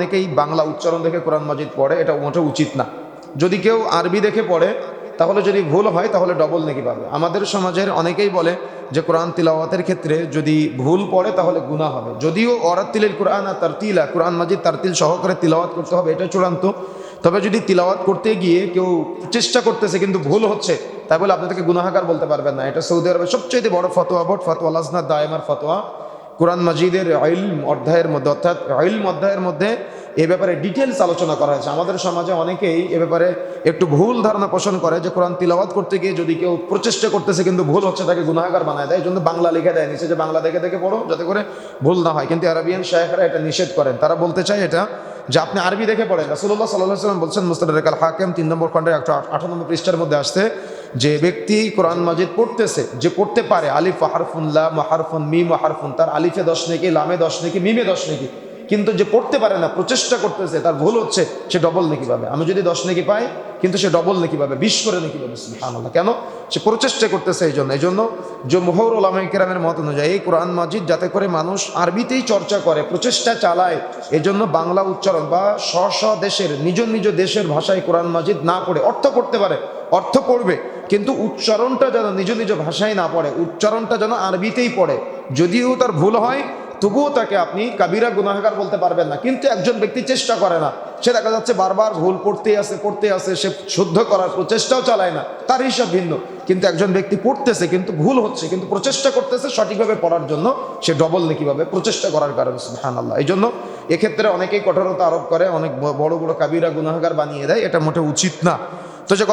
অনেকেই বাংলা উচ্চারণ দেখে কোরআন মাজিদ পড়ে, এটা মোটেও উচিত না। যদি কেউ আরবি দেখে পড়ে তাহলে যদি ভুল হয় তাহলে ডবল নেকি পাবে। আমাদের সমাজের অনেকেই বলে যে কোরআন তিলাওয়াতের ক্ষেত্রে যদি ভুল পড়ে তাহলে গুনাহ হবে। যদিও অরাত্তিলিল কোরআন আর তারতিলা, কোরআন মাজিদ তারতিল সহকারে তিলাওয়াত করতে হবে, এটা চূড়ান্ত। তবে যদি তিলাওয়াত করতে গিয়ে কেউ চেষ্টা করতেছে কিন্তু ভুল হচ্ছে, তাই বলে আপনাদেরকে গুনাহগার বলতে পারবেন না। এটা সৌদি আরবের সবচেয়ে বড় ফতোয়া বোর্ড ফতোয়া লাজনা দায়েমার ফতোয়া। কোরআন মাজিদের ইলম অধ্যায়ের মধ্যে, অর্থাৎ ইলম অধ্যায়ের মধ্যে এ ব্যাপারে ডিটেলস আলোচনা করা হয়েছে। আমাদের সমাজে অনেকেই এ ব্যাপারে একটু ভুল ধারণা পোষণ করে যে কোরআন তিলাওয়াত করতে গিয়ে যদি কেউ প্রচেষ্টা করতেছে কিন্তু ভুল হচ্ছে তাকে গুনাহগার বানায় দেয়। এই জন্য বাংলা লিখে দেয় নিচে যে বাংলা দেখে দেখে পড়ো যাতে করে ভুল না হয়। কিন্তু আরবিয়ান শায়েখরা এটা নিষেধ করেন। তারা বলতে চায় এটা যে আপনি আরবি দেখে পড়েন। রাসূলুল্লাহ সাল্লাল্লাহু আলাইহি ওয়াসাল্লাম বলছেন মুস্তাদরাক আল হাকিম 3 নম্বর খণ্ডের 108 নম্বর পৃষ্ঠার মধ্যে আসছে যে ব্যক্তি কোরআন মাজিদ পড়তেছে, যে পড়তে পারে, আলিফ হারফুন লাম হারফুন মিম হারফুন, তার আলিফে 10 নেকি, লামে 10 নেকি, মিমে 10 নেকি। কিন্তু যে পড়তে পারে না, প্রচেষ্টা করতেছে, তার ভুল হচ্ছে, সে ডবল নেকি পাবে। আমি যদি 10 নেকি পাই কিন্তু সে ডবল নেকি পাবে, 20 করে নেকি পাবে। সুবহানাল্লাহ। কেন? সে প্রচেষ্টা করতেছে। এই জন্য জমহুর উলামায়ে কেরামের মত অনুযায়ী এই কোরআন মাজিদ যাতে করে মানুষ আরবিতেই চর্চা করে, প্রচেষ্টা চালায়, এজন্য বাংলা উচ্চারণ বা স্ব দেশের নিজ নিজ দেশের ভাষায় কোরআন মাজিদ না পড়ে, অর্থ পড়তে পারে, অর্থ পড়বে, কিন্তু উচ্চারণটা যেন নিজ নিজ ভাষায় না পড়ে, উচ্চারণটা যেন আরবিতেই পড়ে। যদিও তার ভুল হয় তবুও তাকে আপনি কাবিরা গুনাহগার বলতে পারবেন না। কিন্তু একজন ব্যক্তি চেষ্টা করে না, সে দেখা যাচ্ছে বারবার ভুল পড়তে আসে, সে শুদ্ধ করার প্রচেষ্টাও চালায় না, তার হিসাব ভিন্ন। কিন্তু একজন ব্যক্তি পড়তেছে কিন্তু ভুল হচ্ছে, কিন্তু প্রচেষ্টা করতেছে সঠিকভাবে পড়ার জন্য, সে ডবল নেকি পাবে প্রচেষ্টা করার কারণে। সুবহানাল্লাহ। এই জন্য এক্ষেত্রে অনেকেই কঠোরতা আরোপ করে, অনেক বড় বড় কাবিরা গুনাহগার বানিয়ে দেয়, এটা মোটেও উচিত না। তো